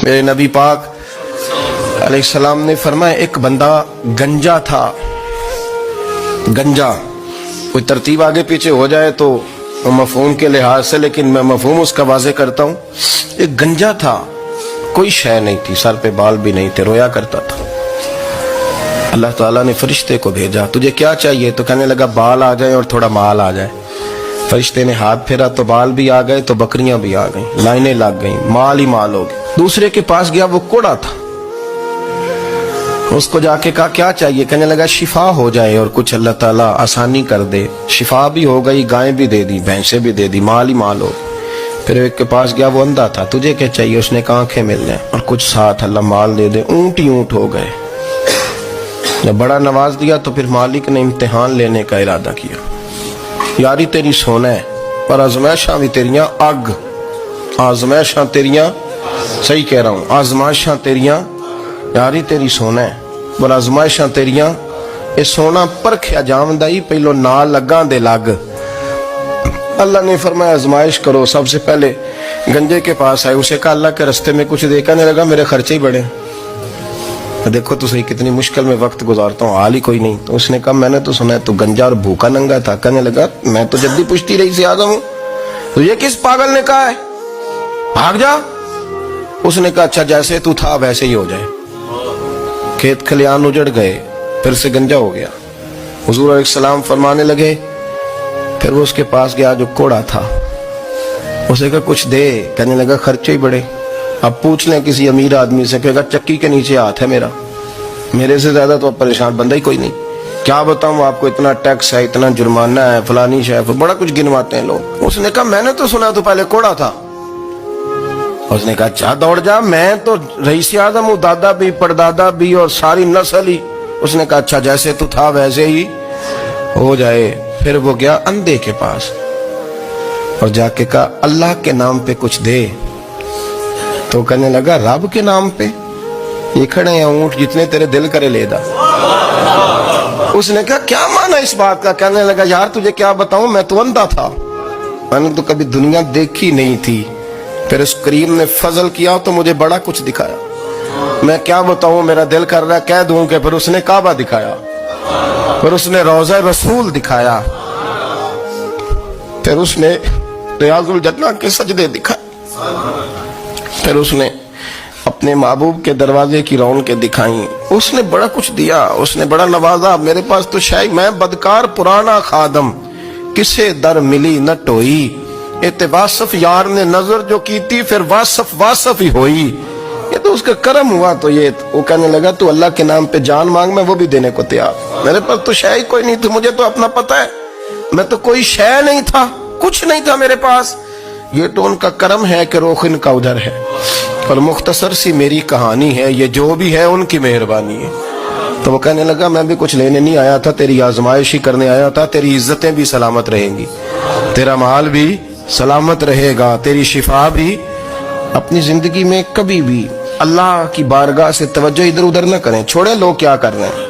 میرے نبی پاک علیہ السلام نے فرمایا ایک بندہ گنجا تھا. گنجا کوئی ترتیب آگے پیچھے ہو جائے تو مفہوم کے لحاظ سے، لیکن میں مفہوم اس کا واضح کرتا ہوں. ایک گنجا تھا، کوئی شے نہیں تھی، سر پہ بال بھی نہیں تھے، رویا کرتا تھا. اللہ تعالیٰ نے فرشتے کو بھیجا، تجھے کیا چاہیے؟ تو کہنے لگا بال آ جائیں اور تھوڑا مال آ جائے. فرشتے نے ہاتھ پھیرا تو بال بھی آ گئے، تو بکریاں بھی آ گئیں، لائنیں لگ گئیں، مال ہی مال ہو گئے. دوسرے کے پاس گیا، وہ کوڑا تھا. اس کو جا کے کہا کیا چاہیے؟ کہنے لگا شفا ہو جائے اور کچھ اللہ تعالیٰ آسانی کر دے. شفا بھی ہو گئی، گائیں بھی دے دی، بھینسیں بھی دے دی، مال ہی مال ہو. پھر ایک کے پاس گیا، وہ اندھا تھا. تجھے کیا چاہیے؟ اس نے کہا آنکھیں مل جائیں اور کچھ ساتھ اللہ مال دے دے. اونٹ ہی اونٹ ہو گئے. جب بڑا نواز دیا تو پھر مالک نے امتحان لینے کا ارادہ کیا. یاری تیری سونا ہے پر آزمائشاں بھی تیریاں اگ. آزمائشاں تیریاں، صحیح کہہ رہا ہوں، آزمائشاں تیریاں، یاری تیری سونا ہے پر آزمائشاں تیریاں. اے سونا پرکھیا جامدہ ہی پہلو نال لگاں دے لگ. اللہ نے فرمایا آزمائش کرو. سب سے پہلے گنجے کے پاس آئے، اسے کہا اللہ کے رستے میں کچھ دے. کہنے لگا میرے خرچے ہی بڑے. دیکھو تو صحیح کتنی مشکل میں وقت گزارتا ہوں، حال ہی کوئی نہیں. تو اس نے کہا میں نے تو سنا ہے تو گنجا اور بھوکا ننگا تھا. کہنے لگا میں تو جدی پشتی رئیس اعظم ہوں. تو یہ کس پاگل نے کہا ہے بھاگ جا؟ اس نے کہا اچھا جیسے تو تھا ویسے ہی ہو جائے. کھیت کھلیان اجڑ گئے، پھر سے گنجا ہو گیا. حضور علیہ السلام فرمانے لگے. پھر وہ اس کے پاس گیا جو کوڑا تھا، اسے کہا کچھ دے. کہنے لگا خرچے ہی بڑے. اب پوچھ لیں کسی امیر آدمی سے، کہے گا چکی کے نیچے ہاتھ ہے میرا، میرے سے زیادہ تو پریشان بندہ ہی کوئی نہیں. کیا بتاؤں آپ کو، اتنا ٹیکس ہے، اتنا جرمانہ ہے، فلانی شے، بڑا کچھ گنواتے ہیں لوگ. اس نے کہا میں نے تو سنا تو پہلے کوڑا تھا. اس نے کہا اچھا دوڑ جا، میں تو رئیس اعظم ہوں، دادا بھی پردادا بھی اور ساری نسل ہی. اس نے کہا اچھا جیسے تو تھا ویسے ہی ہو جائے. پھر وہ گیا اندھے کے پاس اور جا کے کہا اللہ کے نام پہ کچھ دے. تو کہنے لگا رب کے نام پہ؟ یہ کھڑے ہیں اونٹ، جتنے تیرے دل کرے لے دا. اس نے کہا کیا معنی اس بات کا؟ کہنے لگا یار تجھے کیا بتاؤں، میں تو اندھا تھا، میں نے تو کبھی دنیا دیکھی نہیں تھی. پھر اس کریم نے فضل کیا تو مجھے بڑا کچھ دکھایا. میں کیا بتاؤں، میرا دل کر رہا ہے کہہ دوں کہ پھر اس نے کعبہ دکھایا، پھر اس نے روضہ رسول دکھایا، پھر اس نے ریاض الجنہ کے سجدے دکھائے، پھر اس نے اپنے محبوب کے دروازے کی رونقیں دکھائیں. اس نے بڑا کچھ دیا، اس نے بڑا نوازا. میرے پاس تو شاید میں بدکار پرانا خادم، کسے در ملی نہ ٹوئی. اتواصف یار نے نظر جو کی تھی، پھر واصف ہی ہوئی. یہ تو اس کا کرم ہوا. تو یہ وہ کہنے لگا تو اللہ کے نام پہ جان مانگ، میں وہ بھی دینے کو تیار. میرے پاس تو شے کوئی نہیں تھی، مجھے تو اپنا پتہ ہے، میں تو کوئی شے نہیں تھا، کچھ نہیں تھا میرے پاس. یہ تو ان کا کرم ہے کہ روخ ان کا ادھر ہے. اور مختصر سی میری کہانی ہے، یہ جو بھی ہے ان کی مہربانی ہے. تو وہ کہنے لگا میں بھی کچھ لینے نہیں آیا تھا، تیری آزمائش ہی کرنے آیا تھا. تیری عزتیں بھی سلامت رہیں گی، تیرا مال بھی سلامت رہے گا، تیری شفا بھی. اپنی زندگی میں کبھی بھی اللہ کی بارگاہ سے توجہ ادھر ادھر نہ کریں، چھوڑیں لوگ کیا کر رہے ہیں.